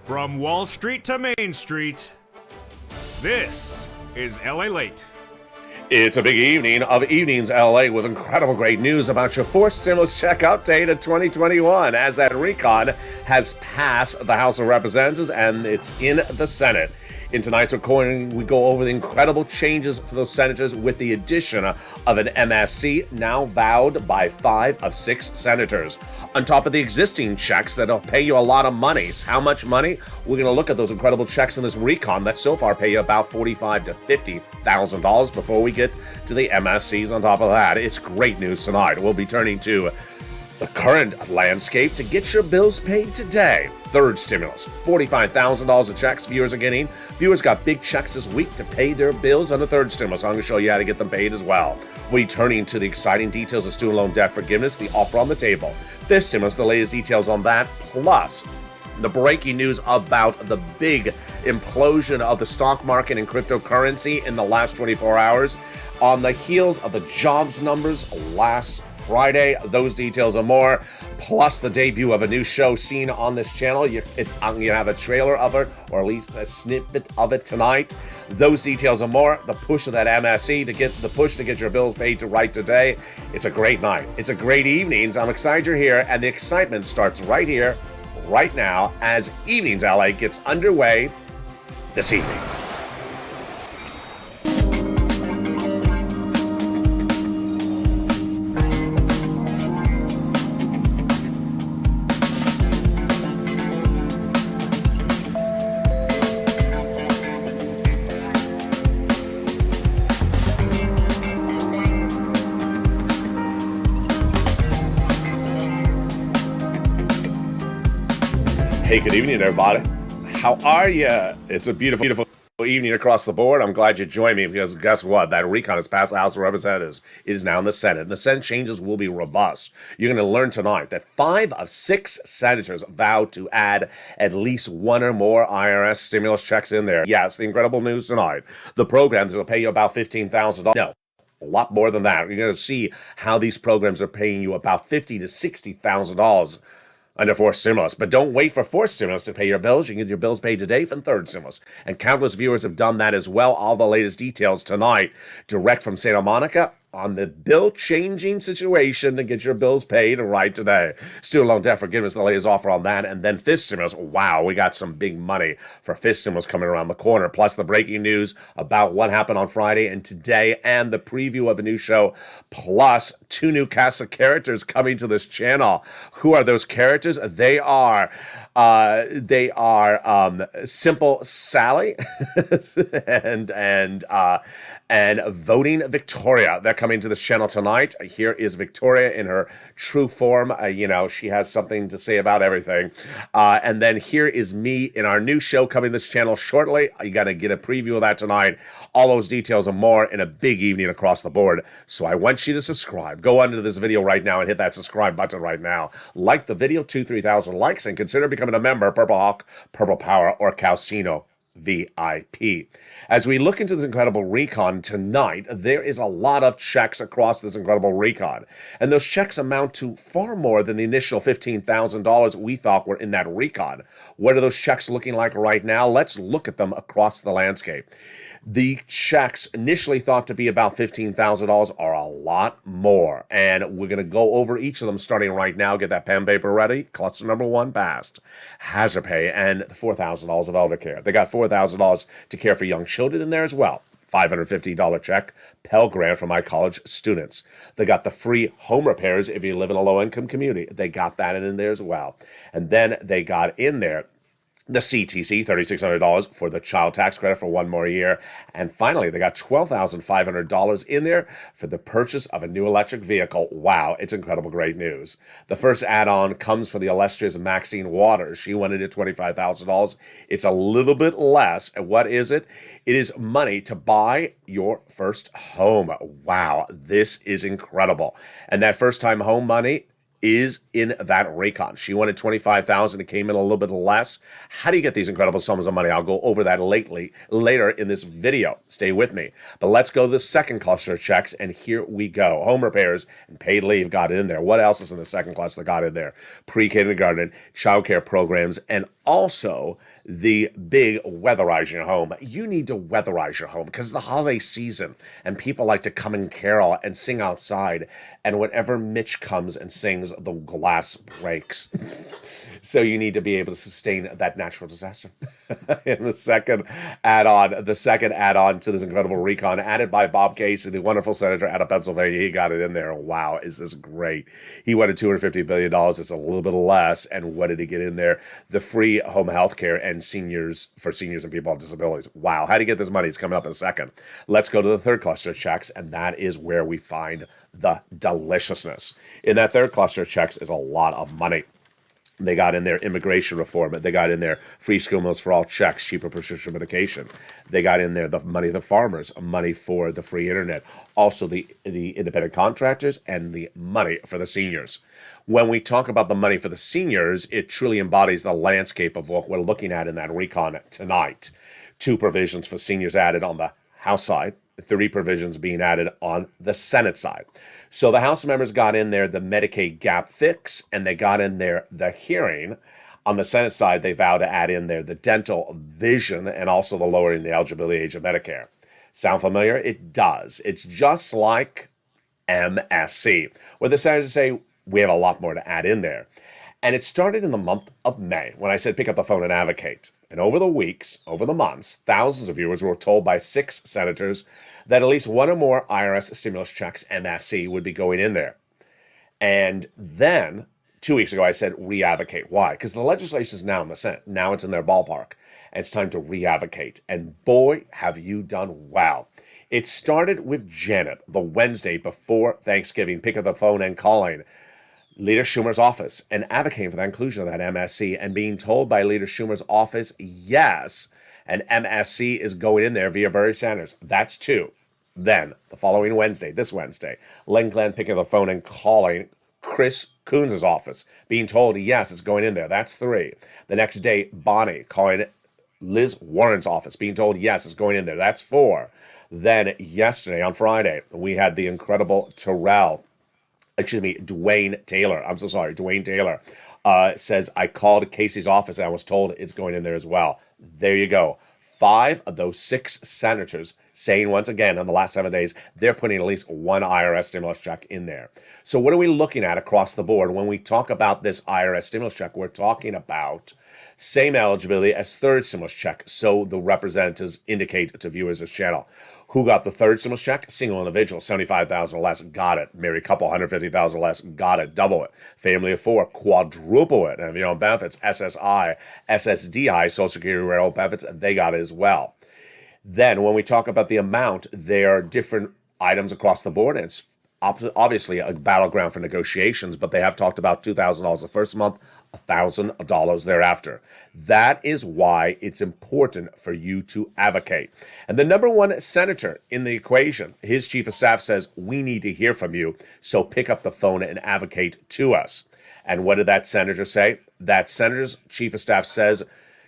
From Wall Street to Main Street, this is LALATE. It's a big evening of Evenings LA with incredible great news about your fourth stimulus check update of 2021 as that recon has passed the House of Representatives and it's in the Senate. In tonight's recording, we go over the incredible changes for those senators with the addition of an MSC now vowed by 5 of 6 senators. On top of the existing checks that'll pay you a lot of money. How much money? We're going to look at those incredible checks in this recon that so far pay you about $45,000 to $50,000 before we get to the MSCs on top of that. It's great news tonight. We'll be turning to the current landscape to get your bills paid today. Third stimulus, $45,000 of checks viewers are getting. Viewers got big checks this week to pay their bills on the third stimulus. I'm going to show you how to get them paid as well. We'll be turning to the exciting details of student loan debt forgiveness, the offer on the table. Fifth stimulus, the latest details on that, plus the breaking news about the big implosion of the stock market and cryptocurrency in the last 24 hours on the heels of the jobs numbers last Friday. Those details and more, plus the debut of a new show seen on this channel. You have a trailer of it, or at least a snippet of it tonight. Those details and more, the push of that MSC to get your bills paid to right today. It's a great night. It's a great evening. I'm excited you're here, and the excitement starts right here, right now, as Evenings LA gets underway this evening. Hey, good evening, everybody. How are you? It's a beautiful, beautiful evening across the board. I'm glad you joined me because guess what? That recon has passed the House of Representatives. It is now in the Senate. And the Senate changes will be robust. You're going to learn tonight that 5 of 6 senators vowed to add at least one or more IRS stimulus checks in there. Yes, the incredible news tonight. The programs will pay you about $15,000. No. A lot more than that. You're going to see how these programs are paying you about $50,000 to $60,000 under fourth stimulus. But don't wait for fourth stimulus to pay your bills. You can get your bills paid today from third stimulus. And countless viewers have done that as well. All the latest details tonight, direct from Santa Monica, on the bill-changing situation to get your bills paid right today. Student loan debt forgiveness, the latest offer on that. And then fifth stimulus. Wow, we got some big money for fifth stimulus coming around the corner. Plus the breaking news about what happened on Friday and today, and the preview of a new show. Plus 2 new cast of characters coming to this channel. Who are those characters? They are Simple Sally and Voting Victoria. They're coming to this channel tonight. Here is Victoria in her true form. She has something to say about everything. And then here is me in our new show coming to this channel shortly. You got to get a preview of that tonight. All those details and more in a big evening across the board. So I want you to subscribe. Go under this video right now and hit that subscribe button right now. Like the video, 2,000-3,000 likes, and consider becoming a member, Purple Hawk, Purple Power, or Calcino VIP. As we look into this incredible recon tonight, there is a lot of checks across this incredible recon. And those checks amount to far more than the initial $15,000 we thought were in that recon. What are those checks looking like right now? Let's look at them across the landscape. The checks initially thought to be about $15,000 are a lot more. And we're going to go over each of them starting right now. Get that pen and paper ready. Cluster number 1 passed. Hazard pay and $4,000 of elder care. They got $4,000 to care for young children in there as well. $550 check, Pell Grant for my college students. They got the free home repairs if you live in a low-income community. They got that in there as well. And then they got in there the CTC, $3,600 for the child tax credit for 1 more year. And finally, they got $12,500 in there for the purchase of a new electric vehicle. Wow, it's incredible, great news. The first add-on comes for the illustrious Maxine Waters. She wanted it $25,000. It's a little bit less. And what is it? It is money to buy your first home. Wow, this is incredible. And that first-time home money is in that recon. She wanted $25,000. It came in a little bit less. How do you get these incredible sums of money? I'll go over that later in this video. Stay with me. But let's go to the second cluster of checks, and here we go. Home repairs and paid leave got in there. What else is in the second cluster that got in there? Pre-kindergarten, childcare programs, and Also, the big weatherize your home. You need to weatherize your home because it's the holiday season and people like to come and carol and sing outside. And whenever Mitch comes and sings, the glass breaks. So you need to be able to sustain that natural disaster. And the second add-on to this incredible recon, added by Bob Casey, the wonderful senator out of Pennsylvania. He got it in there. Wow, is this great? He wanted $250 billion. It's a little bit less. And what did he get in there? The free home health care and seniors and people on disabilities. Wow, how do you get this money? It's coming up in a second. Let's go to the third cluster of checks, and that is where we find the deliciousness. In that third cluster of checks is a lot of money. They got in there immigration reform. They got in there free school meals for all checks, cheaper prescription medication. They got in there the money of the farmers, money for the free internet, also the independent contractors, and the money for the seniors. When we talk about the money for the seniors, it truly embodies the landscape of what we're looking at in that recon tonight. 2 provisions for seniors added on the House side, 3 provisions being added on the Senate side. So the House members got in there the Medicaid gap fix, and they got in there the hearing. On the Senate side, they vowed to add in there the dental, vision, and also the lowering the eligibility age of Medicare. Sound familiar? It does. It's just like MSC, where the senators say, we have a lot more to add in there. And it started in the month of May when I said pick up the phone and advocate. And over the weeks, over the months, thousands of viewers were told by 6 senators that at least one or more IRS stimulus checks, MSC, would be going in there. And then 2 weeks ago, I said re-advocate. Why? Because the legislation is now in the Senate. Now it's in their ballpark. And it's time to re-advocate. And boy, have you done well. It started with Janet the Wednesday before Thanksgiving, pick up the phone and calling Leader Schumer's office and advocating for the inclusion of that MSC and being told by Leader Schumer's office, yes, and MSC is going in there via Bernie Sanders. That's 2. Then, the following Wednesday, this Wednesday, Len Glenn picking up the phone and calling Chris Coons' office, being told, yes, it's going in there. That's 3. The next day, Bonnie calling Liz Warren's office, being told, yes, it's going in there. That's 4. Then, yesterday, on Friday, we had the incredible Dwayne Taylor says, I called Casey's office and I was told it's going in there as well. There you go. 5 of those 6 senators saying once again in the last 7 days, they're putting at least one IRS stimulus check in there. So what are we looking at across the board? When we talk about this IRS stimulus check, we're talking about same eligibility as third stimulus check. So the representatives indicate to viewers of this channel. Who got the third stimulus check? Single individual, $75,000 or less, got it. Married couple, $150,000 or less, got it. Double it. Family of 4, quadruple it. And if you're on benefits, SSI, SSDI, Social Security Railroad benefits, they got it as well. Then when we talk about the amount, there are different items across the board, and it's obviously a battleground for negotiations, but they have talked about $2,000 the first month, $1,000 thereafter. That is why it's important for you to advocate. And the number 1 senator in the equation, his chief of staff says, we need to hear from you, so pick up the phone and advocate to us. And what did that senator say? That senator's chief of staff says,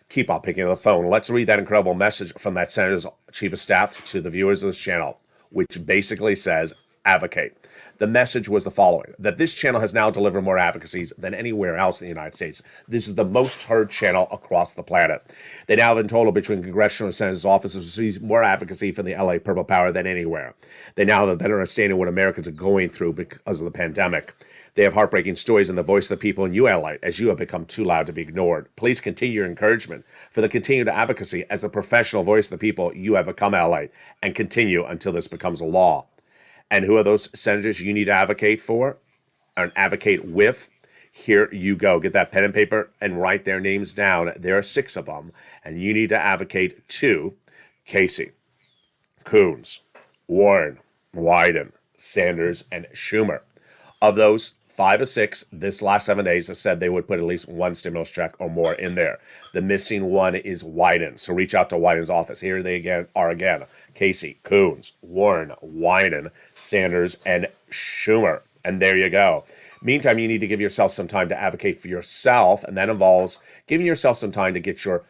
keep on picking up the phone. Let's read that incredible message from that senator's chief of staff to the viewers of this channel, which basically says, advocate. The message was the following, that this channel has now delivered more advocacies than anywhere else in the United States. This is the most heard channel across the planet. They now have in total between congressional and senators' offices received more advocacy from the LA Purple Power than anywhere. They now have a better understanding of what Americans are going through because of the pandemic. They have heartbreaking stories in the voice of the people in you, LA, as you have become too loud to be ignored. Please continue your encouragement for the continued advocacy as the professional voice of the people you have become, LA, and continue until this becomes a law. And who are those senators you need to advocate for and advocate with? Here you go. Get that pen and paper and write their names down. There are 6 of them. And you need to advocate to Casey, Coons, Warren, Wyden, Sanders, and Schumer. Of those, 5 of 6 this last 7 days have said they would put at least one stimulus check or more in there. The missing one is Wyden. So reach out to Wyden's office. Here they are again. Casey, Coons, Warren, Wyden, Sanders, and Schumer. And there you go. Meantime, you need to give yourself some time to advocate for yourself, and that involves giving yourself some time to get your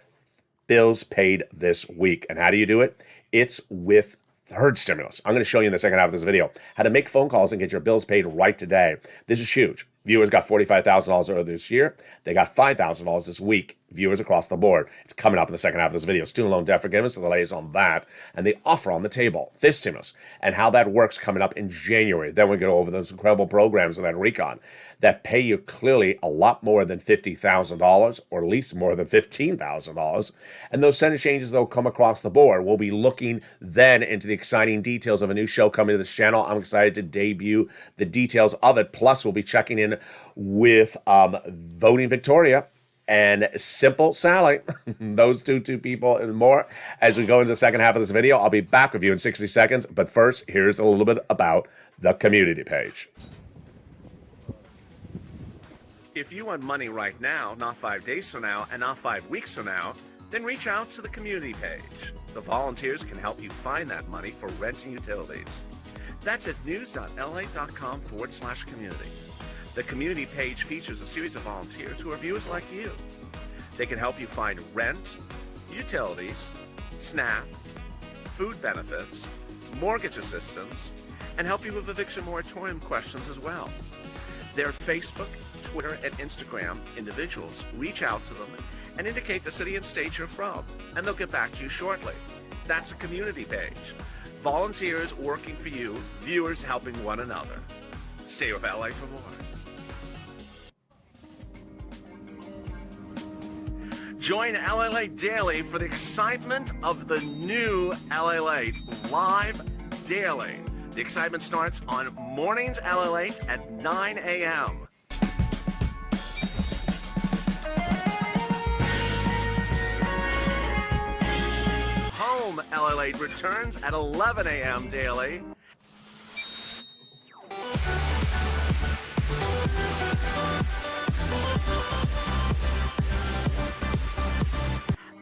bills paid this week. And how do you do it? It's with third stimulus. I'm going to show you in the second half of this video how to make phone calls and get your bills paid right today. This is huge. Viewers got $45,000 earlier this year. They got $5,000 this week viewers across the board. It's coming up in the second half of this video. Student loan debt forgiveness, the latest on that, and the offer on the table, this stimulus, and how that works coming up in January. Then we go over those incredible programs in that recon that pay you clearly a lot more than $50,000, or at least more than $15,000. And those Senate changes, they'll come across the board. We'll be looking then into the exciting details of a new show coming to this channel. I'm excited to debut the details of it. Plus, we'll be checking in with Voting Victoria and Simple Sally, those two people and more. As we go into the second half of this video, I'll be back with you in 60 seconds. But first, here's a little bit about the community page. If you want money right now, not 5 days from now, and not 5 weeks from now, then reach out to the community page. The volunteers can help you find that money for rent and utilities. That's at news.lalate.com/community. The community page features a series of volunteers who are viewers like you. They can help you find rent, utilities, SNAP, food benefits, mortgage assistance, and help you with eviction moratorium questions as well. Their Facebook, Twitter, and Instagram individuals reach out to them and indicate the city and state you're from, and they'll get back to you shortly. That's a community page. Volunteers working for you, viewers helping one another. Stay with LA for more. Join LALATE Daily for the excitement of the new LALATE live daily. The excitement starts on mornings LALATE at 9 a.m. Home LALATE returns at 11 a.m. daily.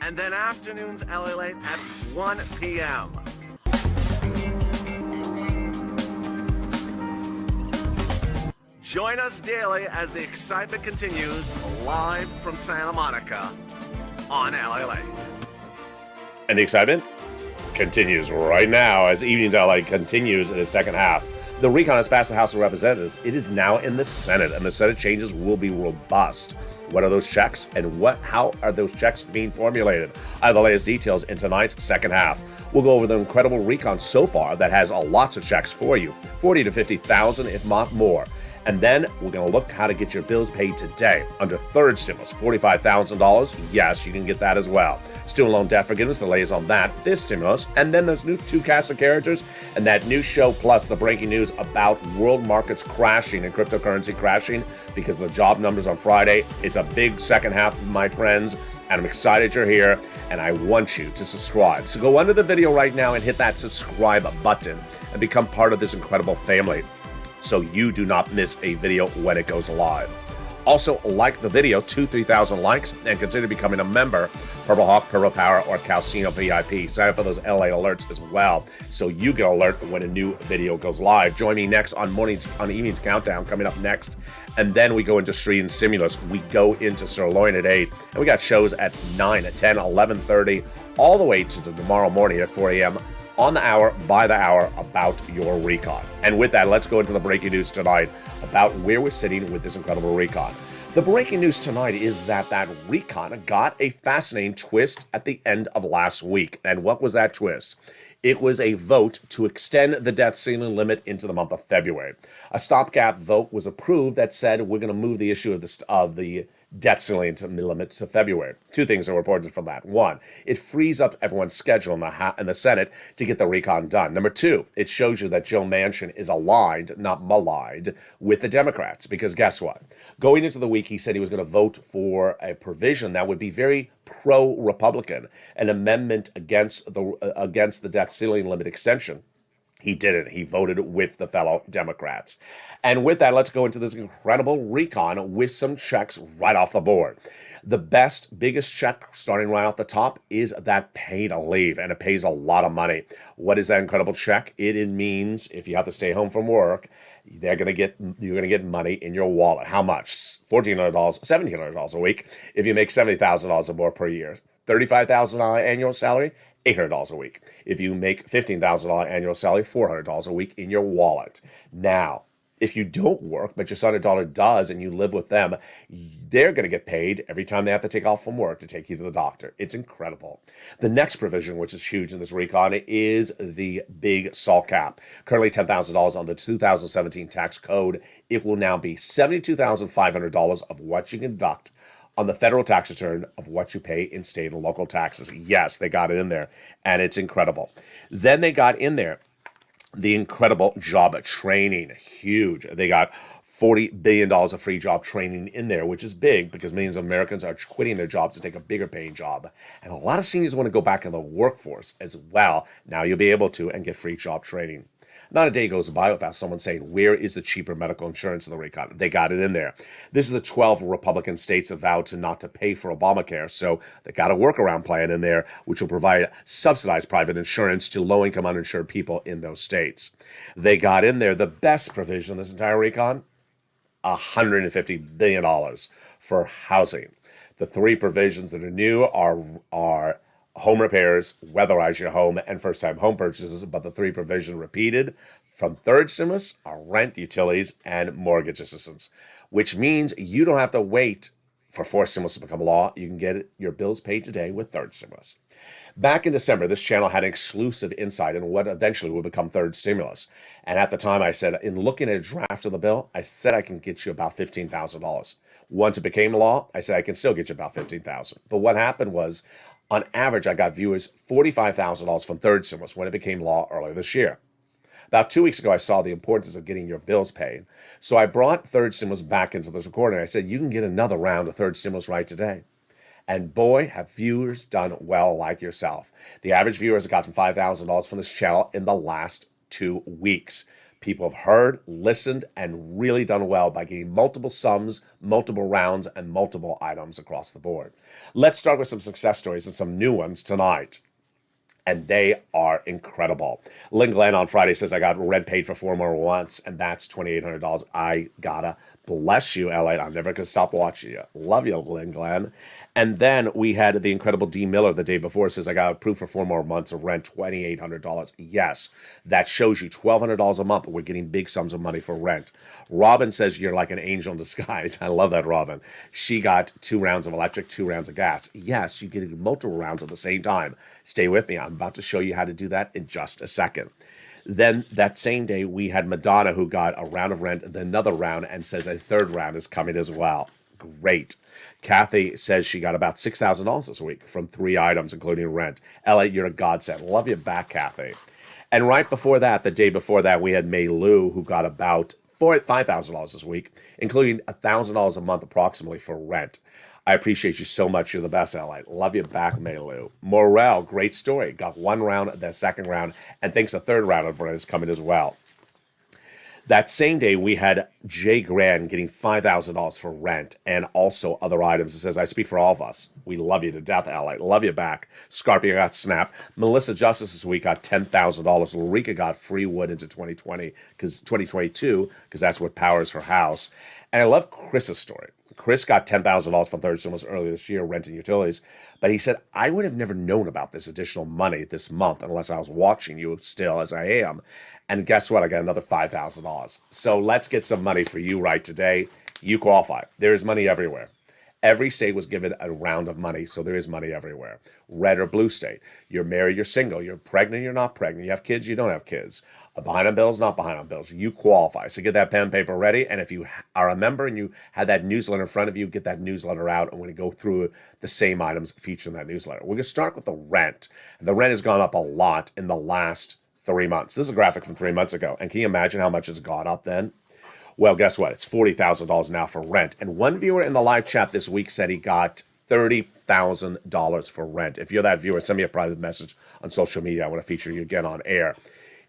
And then afternoons LALATE at 1 p.m. Join us daily as the excitement continues live from Santa Monica on LALATE. And the excitement continues right now as Evenings LA continues in its second half. The recon has passed the House of Representatives. It is now in the Senate, and the Senate changes will be robust. What are those checks, and how are those checks being formulated? I have the latest details in tonight's second half. We'll go over the incredible recon so far that has lots of checks for you, 40 to 50,000, if not more. And then we're going to look how to get your bills paid today. Under third stimulus, $45,000. Yes, you can get that as well. Student loan debt forgiveness, the latest on that, this stimulus, and then those new two cast of characters, and that new show, plus the breaking news about world markets crashing and cryptocurrency crashing because of the job numbers on Friday. It's a big second half, my friends, and I'm excited you're here, and I want you to subscribe. So go under the video right now and hit that subscribe button and become part of this incredible family, so you do not miss a video when it goes live. Also, like the video, 3,000 likes, and consider becoming a member, Purple Hawk, Purple Power, or Calcino VIP. Sign up for those LA alerts as well, so you get alert when a new video goes live. Join me next on Evening's Countdown, coming up next. And then we go into Street and Stimulus. We go into Sirloin at 8, and we got shows at 9, at 10, 11:30, all the way to tomorrow morning at 4 a.m. on the hour, by the hour, about your recon. And with that, let's go into the breaking news tonight about where we're sitting with this incredible recon. The breaking news tonight is that recon got a fascinating twist at the end of last week. And what was that twist? It was a vote to extend the debt ceiling limit into the month of February. A stopgap vote was approved that said we're going to move the issue of the debt ceiling limit to February. Two things are reported from that. One, it frees up everyone's schedule in the Senate to get the recon done. Number two, it shows you that Joe Manchin is aligned, not maligned, with the Democrats. Because guess what? Going into the week, he said he was going to vote for a provision that would be very pro-Republican, an amendment against the debt ceiling limit extension. He didn't. He voted with the fellow Democrats. And with that, let's go into this incredible recon with some checks right off the board. The biggest check starting right off the top is that pay to leave, and it pays a lot of money. What is that incredible check? It means if you have to stay home from work, you're going to get money in your wallet. How much? $1,400, $1,700 a week if you make $70,000 or more per year. $35,000 annual salary, $800 a week. If you make $15,000 annual salary, $400 a week in your wallet. Now, If you don't work, but your son or daughter does and you live with them, they're going to get paid every time they have to take off from work to take you to the doctor. It's incredible. The next provision, which is huge in this recon, is the big SALT cap. Currently $10,000 on the 2017 tax code. It will now be $72,500 of what you can deduct on the federal tax return of what you pay in state and local taxes. Yes, they got it in there, and it's incredible. Then they got in there the incredible job training. Huge. They got $40 billion of free job training in there, which is big because millions of Americans are quitting their jobs to take a bigger paying job. And a lot of seniors want to go back in the workforce as well. Now you'll be able to and get free job training. Not a day goes by without someone saying, where is the cheaper medical insurance in the recon? They got it in there. This is the 12 Republican states that vowed to not to pay for Obamacare. So they got a workaround plan in there, which will provide subsidized private insurance to low-income uninsured people in those states. They got in there the best provision in this entire recon, $150 billion for housing. The three provisions that are new are home repairs, weatherize your home, and first-time home purchases, but the three provisions repeated from third stimulus are rent, utilities, and mortgage assistance, which means you don't have to wait for fourth stimulus to become law. You can get your bills paid today with third stimulus. Back in December, this channel had an exclusive insight in what eventually would become third stimulus. And at the time, I said, in looking at a draft of the bill, I said I can get you about $15,000. Once it became law, I said I can still get you about $15,000. But what happened was, on average, I got viewers $45,000 from third stimulus when it became law earlier this year. About 2 weeks ago, I saw the importance of getting your bills paid. So I brought third stimulus back into this recording. I said, you can get another round of third stimulus right today. And boy, have viewers done well like yourself. The average viewer has gotten $5,000 from this channel in the last 2 weeks. People have heard, listened, and really done well by getting multiple sums, multiple rounds, and multiple items across the board. Let's start with some success stories and some new ones tonight. And they are incredible. Lynn Glenn on Friday says, I got rent paid for 4 more months, and that's $2,800. I gotta bless you, LA. I'm never gonna stop watching you. Love you, Lynn Glenn. And then we had the incredible D. Miller the day before says, I got approved for 4 more months of rent, $2,800. Yes, that shows you $1,200 a month. We're getting big sums of money for rent. Robin says, you're like an angel in disguise. I love that, Robin. She got 2 rounds of electric, 2 rounds of gas. Yes, you get multiple rounds at the same time. Stay with me. I'm about to show you how to do that in just a second. Then that same day, we had Madonna who got a round of rent, then another round, and says a third round is coming as well. Great. Kathy says she got about $6,000 this week from 3 items, including rent. LA, you're a godsend. Love you back, Kathy. And right before that, the day before that, we had May Lou who got about $5,000 this week, including $1,000 a month approximately for rent. I appreciate you so much. You're the best, LA. Love you back, Maylou. Morel, great story. Got 1 round, then second round, and thinks a third round of rent is coming as well. That same day, we had Jay Grand getting $5,000 for rent and also other items. It says, I speak for all of us. We love you to death, LA. Love you back. Scarpia got Snap. Melissa Justice this week got $10,000. Ulrika got free wood into 2022, because that's what powers her house. And I love Chris's story. Chris got $10,000 from third stimulus earlier this year, rent and utilities. But he said, I would have never known about this additional money this month unless I was watching you still as I am. And guess what? I got another $5,000. So let's get some money for you right today. You qualify. There is money everywhere. Every state was given a round of money, so there is money everywhere. Red or blue state. You're married, you're single. You're pregnant, you're not pregnant. You have kids, you don't have kids. Behind on bills, not behind on bills. You qualify. So get that pen and paper ready. And if you are a member and you have that newsletter in front of you, get that newsletter out. And we're going to go through the same items featured in that newsletter. We're going to start with the rent. The rent has gone up a lot in the last 3 months. This is a graphic from 3 months ago. And can you imagine how much it's gone up then? Well, guess what? It's $40,000 now for rent. And one viewer in the live chat this week said he got $30,000 for rent. If you're that viewer, send me a private message on social media. I want to feature you again on air.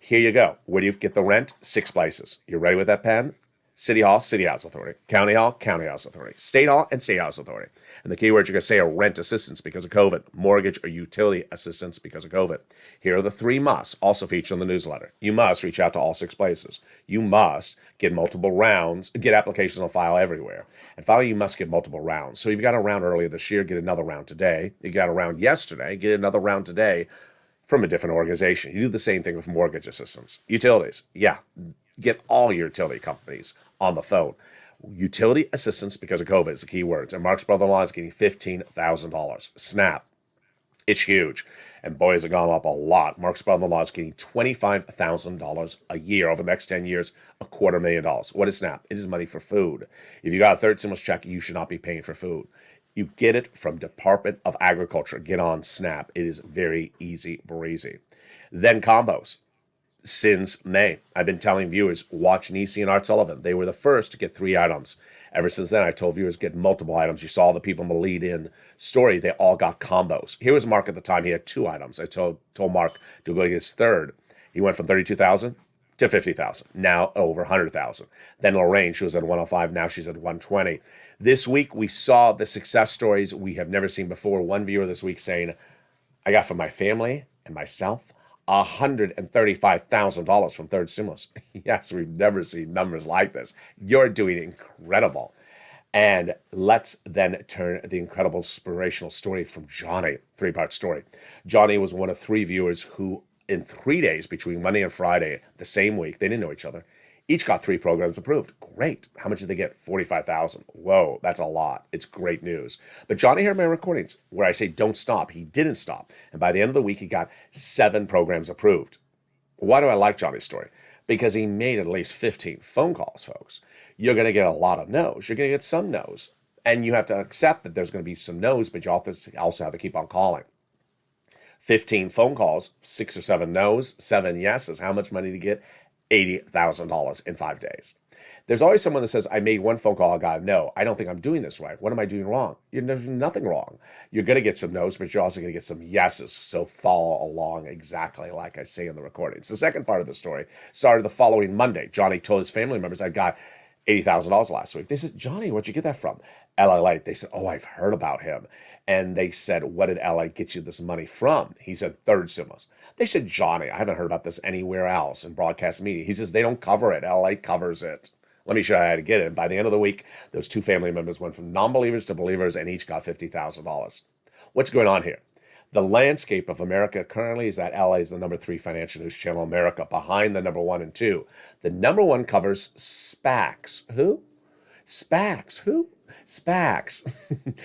Here you go. Where do you get the rent? 6 places. You ready with that pen? City Hall, City House Authority. County Hall, County House Authority. State Hall, and State House Authority. And the key words you're going to say are rent assistance because of COVID, mortgage or utility assistance because of COVID. Here are the 3 musts, also featured in the newsletter. You must reach out to all 6 places. You must get multiple rounds, get applications on file everywhere. And finally, you must get multiple rounds. So you've got a round earlier this year, get another round today. You got a round yesterday, get another round today from a different organization. You do the same thing with mortgage assistance. Utilities, yeah. Get all your utility companies on the phone. Utility assistance because of COVID is the key words. And Mark's brother-in-law is getting $15,000. Snap. It's huge. And boy, has it gone up a lot. Mark's brother-in-law is getting $25,000 a year over the next 10 years, $250,000. What is SNAP? It is money for food. If you got a third stimulus check, you should not be paying for food. You get it from Department of Agriculture. Get on SNAP. It is very easy breezy. Then combos. Since May, I've been telling viewers, watch Nisi and Art Sullivan. They were the first to get 3 items. Ever since then, I told viewers get multiple items. You saw the people in the lead-in story. They all got combos. Here was Mark at the time. He had 2 items. I told Mark to go get his third. He went from 32,000 to 50,000. Now over 100,000. Then Lorraine, she was at 105. Now she's at 120. This week, we saw the success stories we have never seen before. One viewer this week saying, I got for my family and myself $135,000 from third stimulus. Yes, we've never seen numbers like this. You're doing incredible. And let's then turn the incredible inspirational story from Johnny, 3-part story. Johnny was one of 3 viewers who, in 3 days between Monday and Friday, the same week, they didn't know each other, each got 3 programs approved. Great. How much did they get? 45,000. Whoa, that's a lot. It's great news. But Johnny heard my recordings where I say don't stop. He didn't stop. And by the end of the week, he got 7 programs approved. Why do I like Johnny's story? Because he made at least 15 phone calls, folks. You're going to get a lot of no's. You're going to get some no's. And you have to accept that there's going to be some no's, but you also have to keep on calling. 15 phone calls, 6 or 7 no's, 7 yeses. How much money to get? $80,000 in 5 days. There's always someone that says, I made 1 phone call, I got a no. I don't think I'm doing this right. What am I doing wrong? You're doing nothing wrong. You're going to get some no's, but you're also going to get some yeses. So follow along exactly like I say in the recordings. The second part of the story started the following Monday. Johnny told his family members, I got $80,000 last week. They said, Johnny, where'd you get that from? LALATE. They said, oh, I've heard about him. And they said, what did LA get you this money from? He said, third stimulus. They said, Johnny, I haven't heard about this anywhere else in broadcast media. He says, they don't cover it. LA covers it. Let me show you how to get it. And by the end of the week, those 2 family members went from non-believers to believers and each got $50,000. What's going on here? The landscape of America currently is that LA is the number 3 financial news channel in America, behind the number 1 and 2. The number 1 covers SPACs. Who? SPACs. Who? SPACs.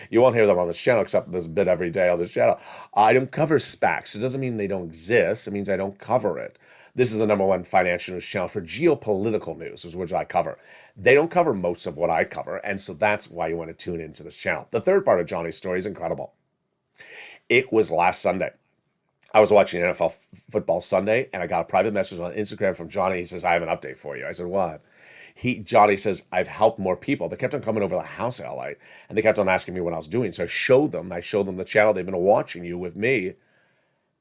You won't hear them on this channel except this bit every day on this channel. I don't cover SPACs. It doesn't mean they don't exist. It means I don't cover it. This is the number 1 financial news channel for geopolitical news, which I cover. They don't cover most of what I cover, and so that's why you want to tune into this channel. The third part of Johnny's story is incredible. It was last Sunday. I was watching NFL Football Sunday, and I got a private message on Instagram from Johnny. He says, I have an update for you. I said, what? Johnny says, I've helped more people. They kept on coming over to the house in LA, and they kept on asking me what I was doing. So I showed them the channel. They've been watching you with me,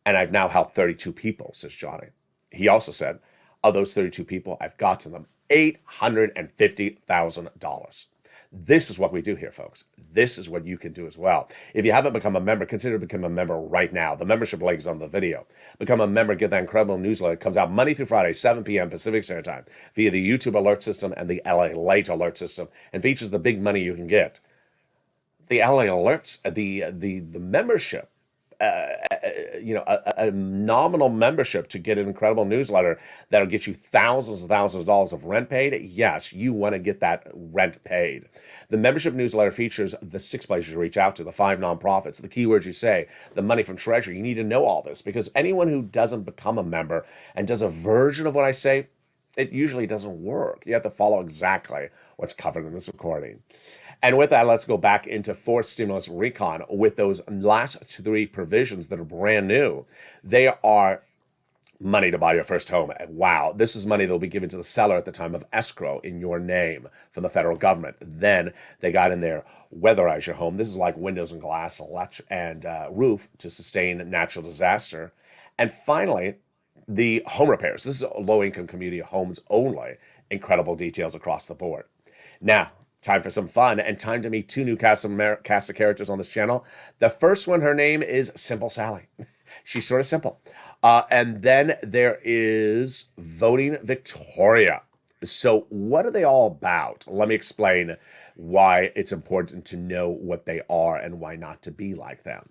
and I've now helped 32 people, says Johnny. He also said, of those 32 people, I've got to them $850,000. This is what we do here, folks. This is what you can do as well. If you haven't become a member, consider becoming a member right now. The membership link is on the video. Become a member, get that incredible newsletter. It comes out Monday through Friday, 7 p.m. Pacific Standard Time, via the YouTube alert system and the LALATE alert system, and features the big money you can get. The LA alerts, the membership, a nominal membership to get an incredible newsletter that'll get you thousands and thousands of dollars of rent paid. Yes, you want to get that rent paid. The membership newsletter features the 6 places you reach out to, the 5 nonprofits, the keywords you say, the money from Treasury. You need to know all this because anyone who doesn't become a member and does a version of what I say, it usually doesn't work. You have to follow exactly what's covered in this recording. And with that, let's go back into 4th stimulus recon with those last 3 provisions that are brand new. They are money to buy your first home. Wow, this is money that will be given to the seller at the time of escrow in your name from the federal government. Then they got in there, weatherize your home. This is like windows and glass and roof to sustain natural disaster. And finally, the home repairs. This is low-income community homes only. Incredible details across the board. Now, time for some fun and time to meet 2 new cast of characters on this channel. The first one, her name is Simple Sally. She's sort of simple. And then there is Voting Victoria. So what are they all about? Let me explain why it's important to know what they are and why not to be like them.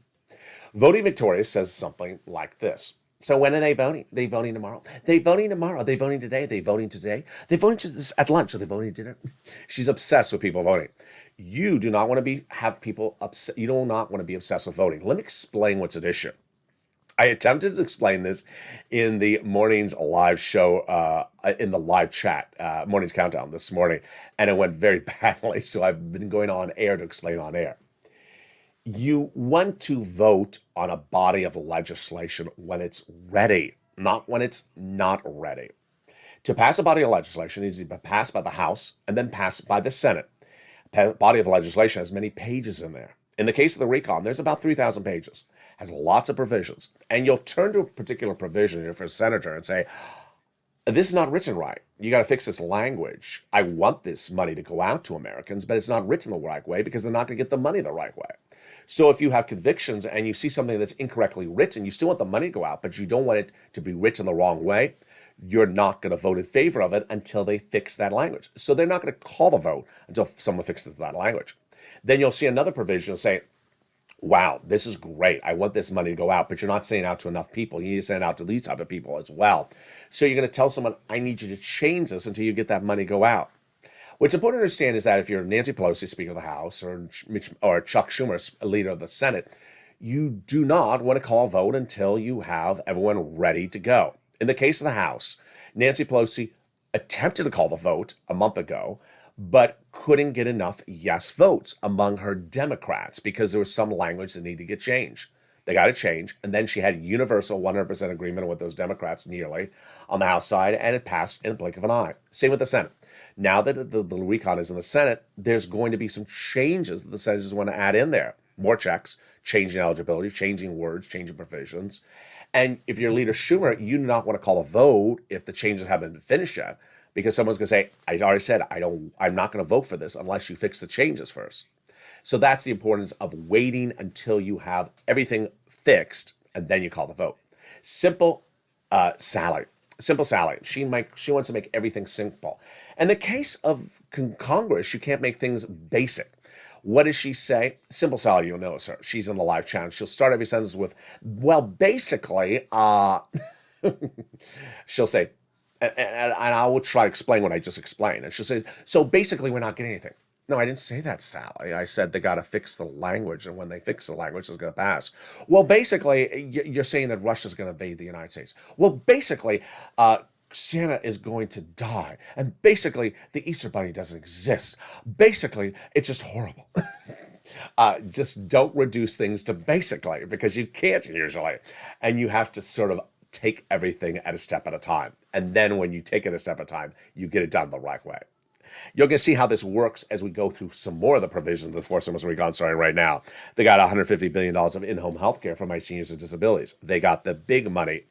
Voting Victoria says something like this. So when are they voting? They voting tomorrow. They voting tomorrow. They voting today. They voting today. They voting to this at lunch. Are they voting dinner? She's obsessed with people voting. You do not want to have people upset. You do not want to be obsessed with voting. Let me explain what's at issue. I attempted to explain this in the morning's live show, in the live chat, morning's countdown this morning, and it went very badly. So I've been going on air to explain on air. You want to vote on a body of legislation when it's ready, not when it's not ready. To pass a body of legislation, it needs to be passed by the House and then passed by the Senate. A body of legislation has many pages in there. In the case of the recon, there's about 3,000 pages, has lots of provisions. And you'll turn to a particular provision if you're a senator and say, this is not written right. You got to fix this language. I want this money to go out to Americans, but it's not written the right way because they're not going to get the money the right way. So if you have convictions and you see something that's incorrectly written, you still want the money to go out, but you don't want it to be written the wrong way, you're not going to vote in favor of it until they fix that language. So they're not going to call the vote until someone fixes that language. Then you'll see another provision say, wow, this is great. I want this money to go out, but you're not sending it out to enough people. You need to send it out to these type of people as well. So you're going to tell someone, I need you to change this until you get that money go out. What's important to understand is that if you're Nancy Pelosi, Speaker of the House, or Chuck Schumer, leader of the Senate, you do not want to call a vote until you have everyone ready to go. In the case of the House, Nancy Pelosi attempted to call the vote a month ago, but couldn't get enough yes votes among her Democrats because there was some language that needed to get changed. They got it changed, and then she had universal 100% agreement with those Democrats nearly on the House side, and it passed in a blink of an eye. Same with the Senate. Now that the recon is in the Senate, there's going to be some changes that the senators want to add in there. More checks, changing eligibility, changing words, changing provisions. And if you're leader Schumer, you do not want to call a vote if the changes haven't been finished yet, because someone's going to say, I already said I'm not going to vote for this unless you fix the changes first. So that's the importance of waiting until you have everything fixed and then you call the vote. Simple Sally. She wants to make everything simple. In the case of Congress, you can't make things basic. What does she say? Simple Sally, you'll notice her. She's in the live chat. She'll start every sentence with, well, basically, she'll say, and I will try to explain what I just explained. And she'll say, so basically, we're not getting anything. No, I didn't say that, Sally. I said they got to fix the language, and when they fix the language, it's going to pass. Well, basically, you're saying that Russia's going to invade the United States. Well, basically, Santa is going to die, and basically, the Easter Bunny doesn't exist. Basically, it's just horrible. Just don't reduce things to basically, because you can't usually, and you have to sort of take everything at a step at a time. And then when you take it a step at a time, you get it done the right way. You're going to see how this works as we go through some more of the provisions of the Fourth Semester Recon starting right now. They got $150 billion of in-home health care for my seniors with disabilities. They got the big money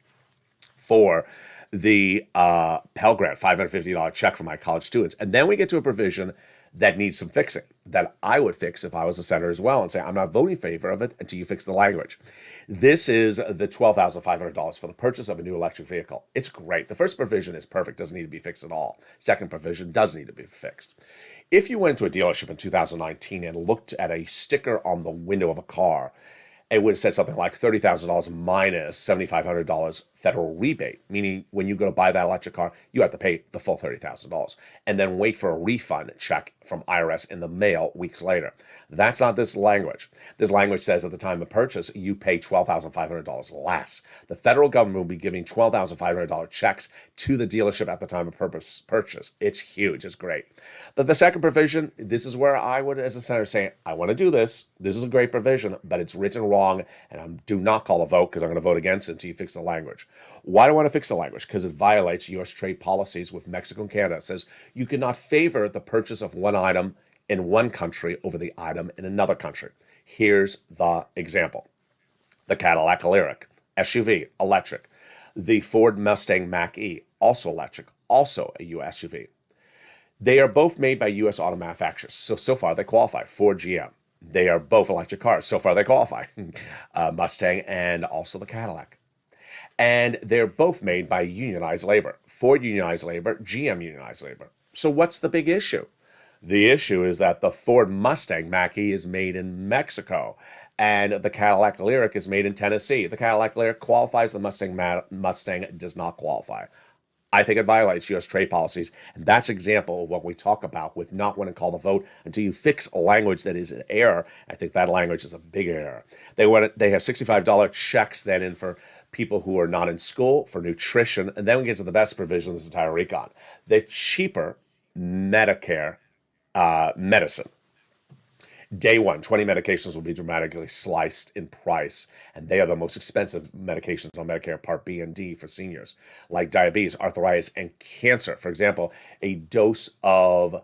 for the Pell Grant, $550 check for my college students. And then we get to a provision that needs some fixing, that I would fix if I was a senator as well, and say, I'm not voting in favor of it until you fix the language. This is the $12,500 for the purchase of a new electric vehicle. It's great. The first provision is perfect, doesn't need to be fixed at all. Second provision does need to be fixed. If you went to a dealership in 2019 and looked at a sticker on the window of a car, it would have said something like $30,000 minus $7,500 federal rebate, meaning when you go to buy that electric car, you have to pay the full $30,000 and then wait for a refund check from IRS in the mail weeks later. That's not this language. This language says at the time of purchase, you pay $12,500 less. The federal government will be giving $12,500 checks to the dealership at the time of purchase. It's huge. It's great. But the second provision, this is where I would, as a senator, say, I want to do this. This is a great provision, but it's written wrong, and I do not call a vote because I'm going to vote against it until you fix the language. Why do I want to fix the language? Because it violates U.S. trade policies with Mexico and Canada. It says you cannot favor the purchase of one item in one country over the item in another country. Here's the example. The Cadillac Lyriq, SUV, electric. The Ford Mustang Mach-E, also electric, also a U.S. SUV. They are both made by U.S. auto manufacturers. So far they qualify. Ford, GM. They are both electric cars. So far they qualify. Mustang and also the Cadillac. And they're both made by unionized labor. Ford unionized labor, GM unionized labor. So what's the big issue? The issue is that the Ford Mustang Mach-E is made in Mexico, And the Cadillac Lyric is made in Tennessee. The Cadillac Lyric qualifies. The Mustang does not qualify. I think it violates U.S. trade policies, and that's an example of what we talk about with not wanting to call the vote until you fix a language that is an error. I think that language is a big error. They have $65 checks then in for people who are not in school, for nutrition, and then we get to the best provision of this entire recon: the cheaper Medicare medicine. Day one, 20 medications will be dramatically sliced in price, and they are the most expensive medications on Medicare Part B and D for seniors, like diabetes, arthritis, and cancer. For example, a dose of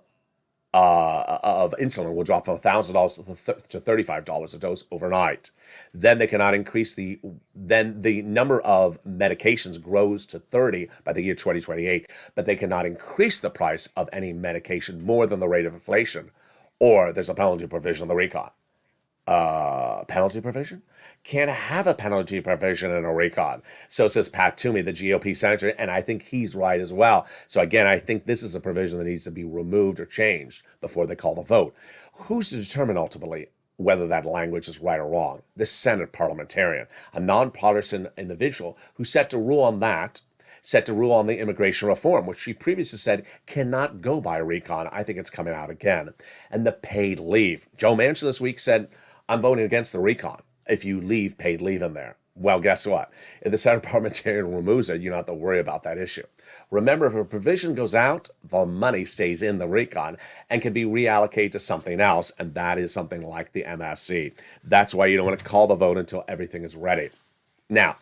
insulin will drop from $1,000 to $35 a dose overnight. Then they cannot increase the number of medications grows to 30 by the year 2028, but they cannot increase the price of any medication more than the rate of inflation. Or there's a penalty provision in the recon. Penalty provision? Can't have a penalty provision in a recon. So says Pat Toomey, the GOP senator, and I think he's right as well. So again, I think this is a provision that needs to be removed or changed before they call the vote. Who's to determine ultimately whether that language is right or wrong? The Senate parliamentarian, a nonpartisan individual who's set to rule on that, set to rule on the immigration reform, which she previously said cannot go by recon. I think it's coming out again. And the paid leave. Joe Manchin this week said, I'm voting against the recon if you leave paid leave in there. Well, guess what? If the Senate parliamentarian removes it, you don't have to worry about that issue. Remember, if a provision goes out, the money stays in the recon and can be reallocated to something else, and that is something like the MSC. That's why you don't want to call the vote until everything is ready. Now,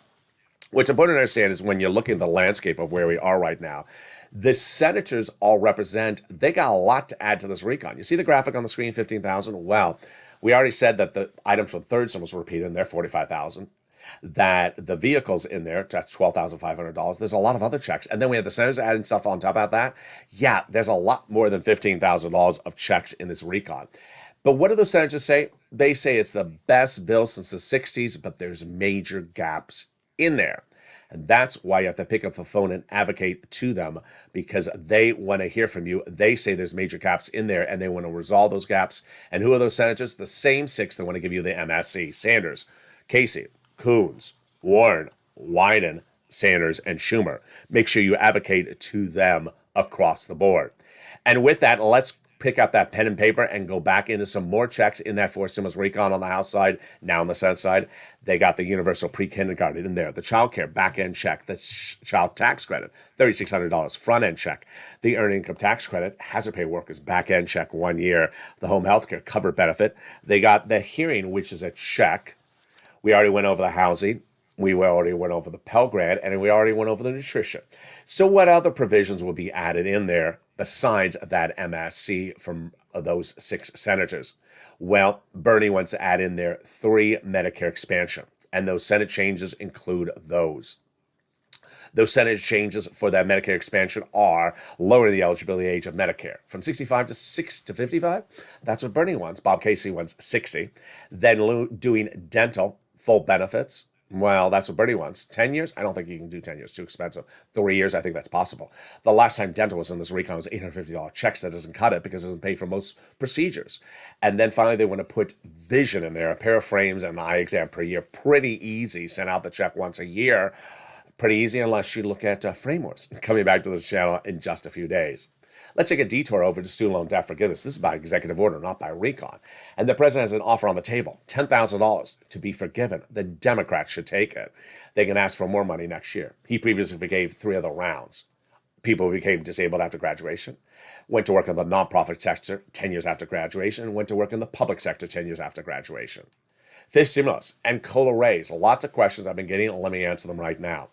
what's important to understand is when you're looking at the landscape of where we are right now, the senators all represent, they got a lot to add to this recon. You see the graphic on the screen, 15,000? Well, we already said that the items from third stimulus were repeated in there, 45,000. That the vehicles in there, that's $12,500. There's a lot of other checks. And then we have the senators adding stuff on top of that. Yeah, there's a lot more than $15,000 of checks in this recon. But what do the senators say? They say it's the best bill since the 60s, but there's major gaps in there. And that's why you have to pick up the phone and advocate to them, because they want to hear from you. They say there's major gaps in there and they want to resolve those gaps. And who are those senators? The same six that want to give you the MSC: Sanders, Casey, Coons, Warren, Wyden, Sanders, and Schumer. Make sure you advocate to them across the board. And with that, let's pick up that pen and paper and go back into some more checks in that fourth stimulus recon on the House side. Now on the Senate side, they got the universal pre-kindergarten in there, the child care back-end check, the child tax credit, $3,600 front-end check, the earned income tax credit, hazard pay workers back-end check 1 year, the home health care covered benefit. They got the hearing, which is a check. We already went over the housing. We already went over the Pell Grant, and we already went over the nutrition. So what other provisions will be added in there besides that MSC from those six senators? Well, Bernie wants to add in there 3 Medicare expansion, and those Senate changes include those. Those Senate changes for that Medicare expansion are lowering the eligibility age of Medicare from 65 to 55. That's what Bernie wants. Bob Casey wants 60. Then doing dental full benefits. Well, that's what Bernie wants. 10 years? I don't think you can do 10 years. Too expensive. 3 years? I think that's possible. The last time dental was in this recon was $850 checks. That doesn't cut it because it doesn't pay for most procedures. And then finally, they want to put vision in there, a pair of frames and an eye exam per year. Pretty easy. Send out the check once a year. Pretty easy unless you look at Frame Wars. Coming back to this channel in just a few days. Let's take a detour over to student loan debt forgiveness. This is by executive order, not by recon. And the president has an offer on the table, $10,000 to be forgiven. The Democrats should take it. They can ask for more money next year. He previously forgave 3 other rounds. People became disabled after graduation, went to work in the nonprofit sector 10 years after graduation, and went to work in the public sector 10 years after graduation. Fifth stimulus and COLA raise. Lots of questions I've been getting, and let me answer them right now.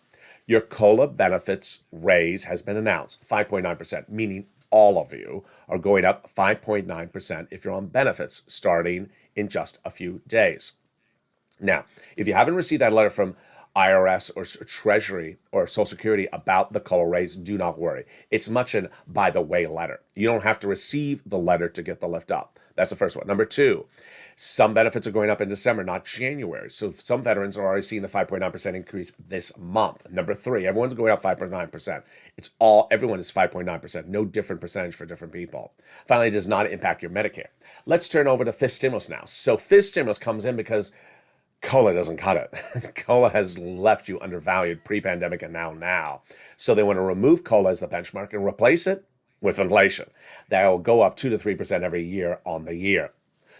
Your COLA benefits raise has been announced, 5.9%, meaning all of you are going up 5.9% if you're on benefits starting in just a few days. Now, if you haven't received that letter from IRS or Treasury or Social Security about the COLA raise, do not worry. It's much an by the way letter. You don't have to receive the letter to get the lift up. That's the first one. Number 2, some benefits are going up in December, not January. So some veterans are already seeing the 5.9% increase this month. Number 3, everyone's going up 5.9%. Everyone is 5.9%. No different percentage for different people. Finally, it does not impact your Medicare. Let's turn over to fifth stimulus now. So fifth stimulus comes in because Cola doesn't cut it. Cola has left you undervalued pre-pandemic and now. So they want to remove cola as the benchmark and replace it with inflation. That will go up 2 to 3% every year on the year.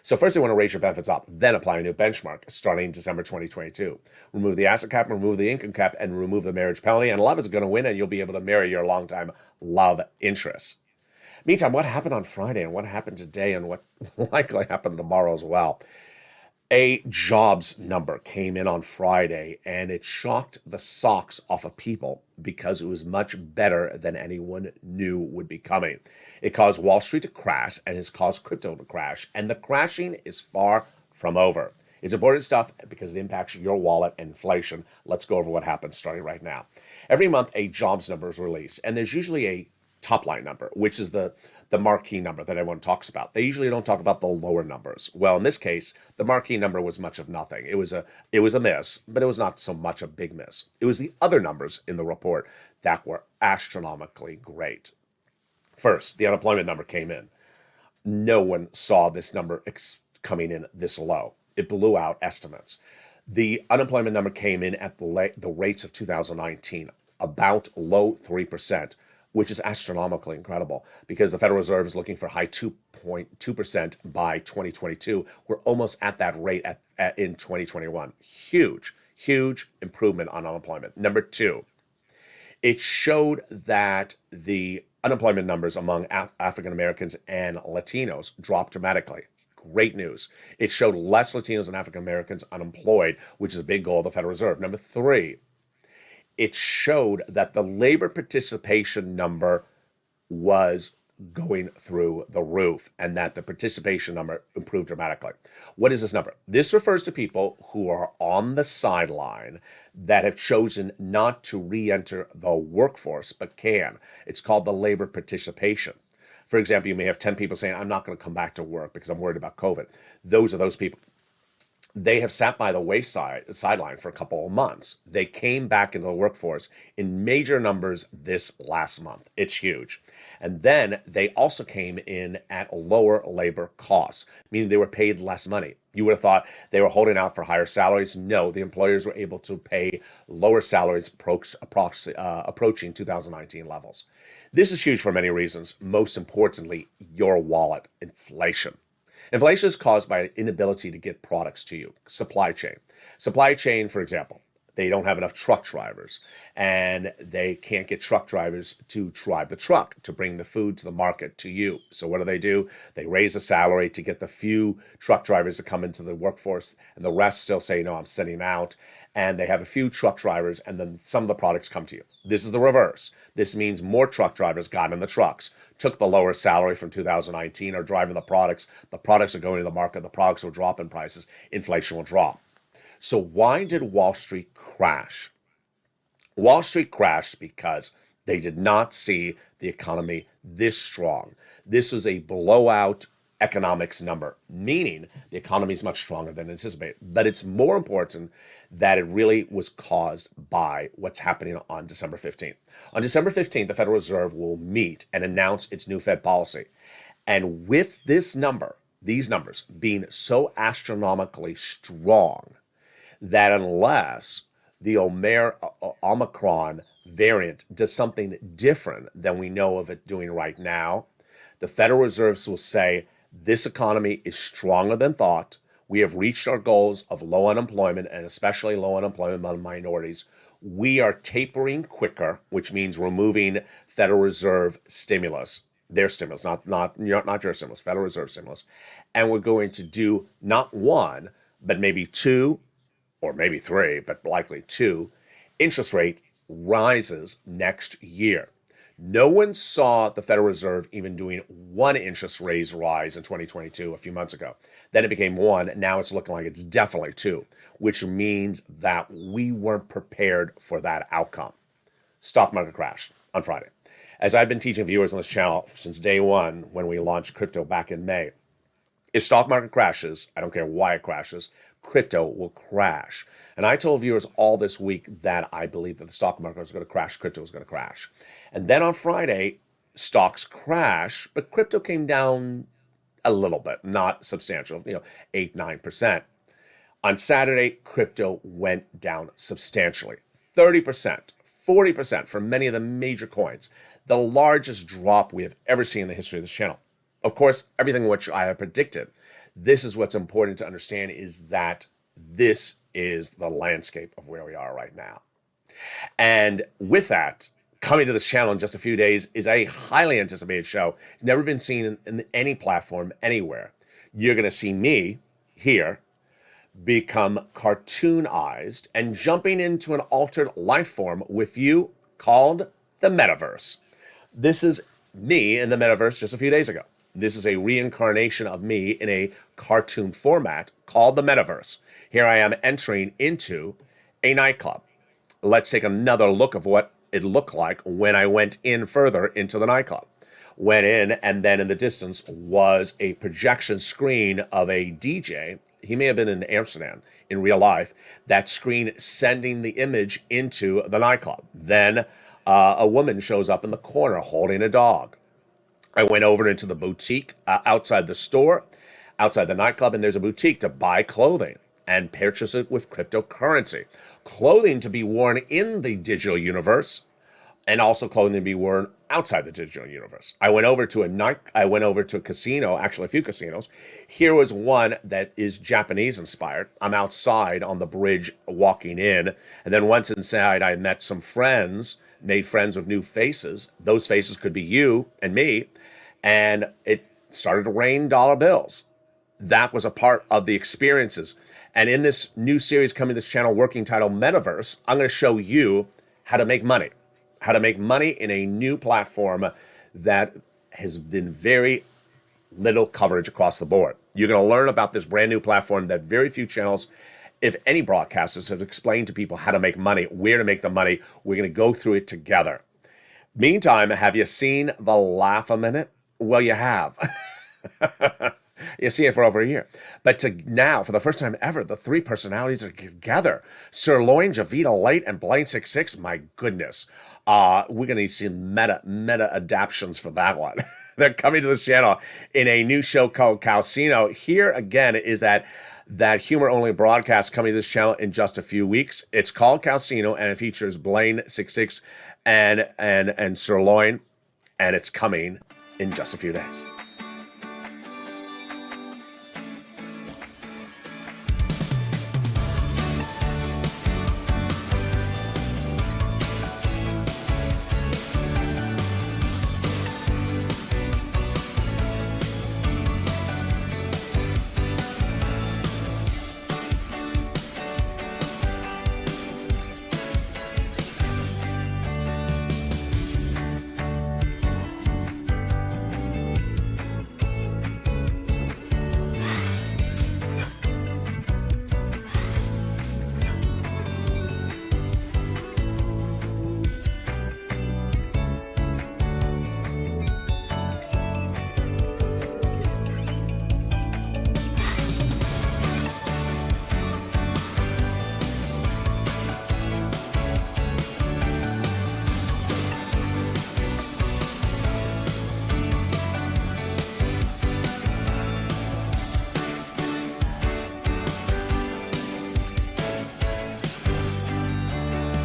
So first they want to raise your benefits up, then apply a new benchmark starting December 2022. Remove the asset cap, remove the income cap, and remove the marriage penalty, and love is going to win, and you'll be able to marry your longtime love interest. Meantime, what happened on Friday and what happened today and what likely happen tomorrow as well? A jobs number came in on Friday and it shocked the socks off of people because it was much better than anyone knew would be coming. It caused Wall Street to crash and has caused crypto to crash, and the crashing is far from over. It's important stuff because it impacts your wallet and inflation. Let's go over what happens starting right now. Every month, a jobs number is released, and there's usually a top line number, which is the marquee number that everyone talks about. They usually don't talk about the lower numbers. Well, in this case, the marquee number was much of nothing. It was a miss, but it was not so much a big miss. It was the other numbers in the report that were astronomically great. First, the unemployment number came in. No one saw this number coming in this low. It blew out estimates. The unemployment number came in at the rates of 2019, about low 3%, which is astronomically incredible because the Federal Reserve is looking for high 2.2% by 2022. We're almost at that rate in 2021. Huge improvement on unemployment. Number two, it showed that the unemployment numbers among African Americans and Latinos dropped dramatically. Great news. It showed less Latinos and African Americans unemployed, which is a big goal of the Federal Reserve. Number three, it showed that the labor participation number was going through the roof and that the participation number improved dramatically. What is this number? This refers to people who are on the sideline that have chosen not to re-enter the workforce but can. It's called the labor participation. For example, you may have 10 people saying, I'm not going to come back to work because I'm worried about COVID. Those are those people. They have sat by the sideline for a couple of months. They came back into the workforce in major numbers this last month. It's huge. And then they also came in at lower labor costs, meaning they were paid less money. You would have thought they were holding out for higher salaries. No, the employers were able to pay lower salaries approaching 2019 levels. This is huge for many reasons. Most importantly, your wallet, inflation. Inflation is caused by an inability to get products to you. Supply chain. Supply chain, for example, they don't have enough truck drivers and they can't get truck drivers to drive the truck to bring the food to the market to you. So what do? They raise the salary to get the few truck drivers to come into the workforce and the rest still say, no, I'm sitting out. And they have a few truck drivers and then some of the products come to you. This is the reverse. This means more truck drivers got in the trucks, took the lower salary from 2019, are driving the products. The products are going to the market. The products will drop in prices. Inflation will drop. So why did Wall Street crash? Wall Street crashed because they did not see the economy this strong. This was a blowout economics number, meaning the economy is much stronger than anticipated. But it's more important that it really was caused by what's happening on December 15th. On December 15th, the Federal Reserve will meet and announce its new Fed policy. And with this number, these numbers being so astronomically strong, that unless the Omicron variant does something different than we know of it doing right now, the Federal Reserve will say, this economy is stronger than thought. We have reached our goals of low unemployment and especially low unemployment among minorities. We are tapering quicker, which means removing Federal Reserve stimulus, their stimulus, not your stimulus, Federal Reserve stimulus. And we're going to do not one, but maybe two, or maybe three, but likely two, interest rate rises next year. No one saw the Federal Reserve even doing one interest rate rise in 2022 a few months ago. Then it became one. Now it's looking like it's definitely two, which means that we weren't prepared for that outcome. Stock market crashed on Friday. As I've been teaching viewers on this channel since day one when we launched crypto back in May, if stock market crashes, I don't care why it crashes, crypto will crash. And I told viewers all this week that I believe that the stock market was going to crash, crypto was going to crash. And then on Friday, stocks crashed, but crypto came down a little bit, not substantial, 8-9%. On Saturday, crypto went down substantially, 30%, 40% for many of the major coins, the largest drop we have ever seen in the history of this channel. Of course, everything which I have predicted. This is what's important to understand, is that this is the landscape of where we are right now. And with that, coming to this channel in just a few days is a highly anticipated show. It's never been seen in any platform anywhere. You're going to see me here become cartoonized and jumping into an altered life form with you called the metaverse. This is me in the metaverse just a few days ago. This is a reincarnation of me in a cartoon format called the metaverse. Here I am entering into a nightclub. Let's take another look of what it looked like when I went in further into the nightclub. Went in, and then in the distance was a projection screen of a DJ. He may have been in Amsterdam in real life. That screen sending the image into the nightclub. Then a woman shows up in the corner holding a dog. I went over into the boutique outside the store, outside the nightclub, and there's a boutique to buy clothing and purchase it with cryptocurrency. Clothing to be worn in the digital universe, and also clothing to be worn outside the digital universe. I went over to a casino, actually a few casinos. Here was one that is Japanese inspired. I'm outside on the bridge walking in, and then once inside, I met some friends, made friends with new faces. Those faces could be you and me, and it started to rain dollar bills. That was a part of the experiences. And in this new series coming to this channel, working title Metaverse, I'm going to show you how to make money. How to make money in a new platform that has been very little coverage across the board. You're going to learn about this brand new platform that very few channels, if any broadcasters, have explained to people how to make money, where to make the money. We're going to go through it together. Meantime, have you seen the Laugh a Minute? Well, you have. You've seen it for over a year. But now, for the first time ever, the three personalities are together. Sirloin, Javita Light, and Blaine 66. My goodness. We're going to see meta adaptions for that one. They're coming to this channel in a new show called Calcino. Here, again, is that humor-only broadcast coming to this channel in just a few weeks. It's called Calcino, and it features Blaine 66 and Sirloin, and it's coming in just a few days.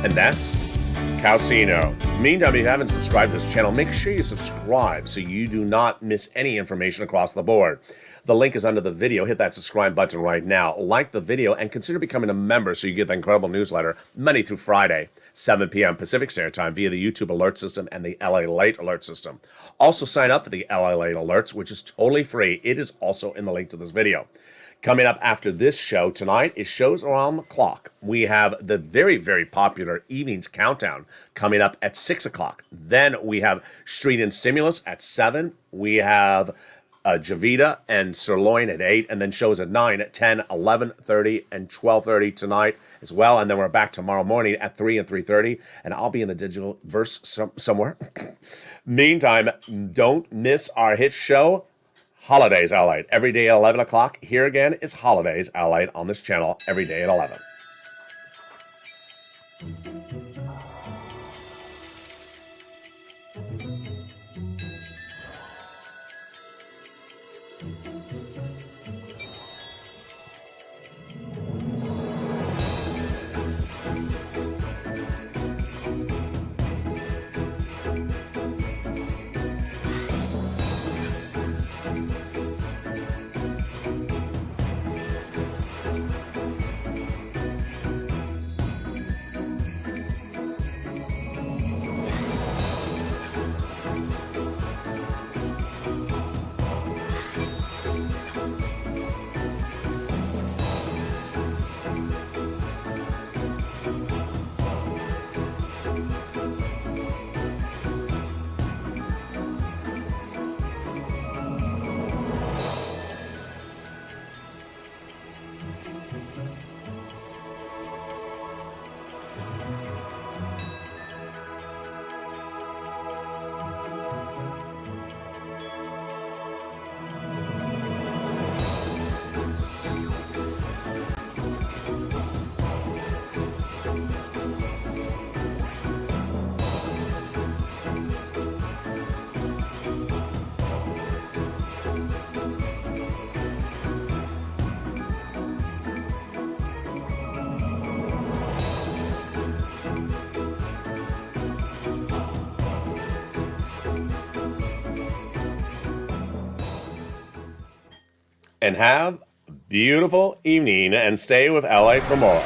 And that's Calcino. Meantime, if you haven't subscribed to this channel, make sure you subscribe so you do not miss any information across the board. The link is under the video. Hit that subscribe button right now. Like the video and consider becoming a member so you get the incredible newsletter Monday through Friday, 7 p.m. Pacific Standard Time via the YouTube alert system and the LALATE alert system. Also sign up for the LALATE alerts, which is totally free. It is also in the link to this video. Coming up after this show tonight is Shows Around the Clock. We have the very, very popular Evenings Countdown coming up at 6 o'clock. Then we have Street and Stimulus at 7. We have Javita and Sirloin at 8, and then shows at 9, at 10, 11:30, and 12:30 tonight as well. And then we're back tomorrow morning at 3 and 3:30, and I'll be in the digital verse somewhere. Meantime, don't miss our hit show, Holidays LA, every day at 11 o'clock. Here again is Holidays LA on this channel every day at 11. and have a beautiful evening and stay with LA for more.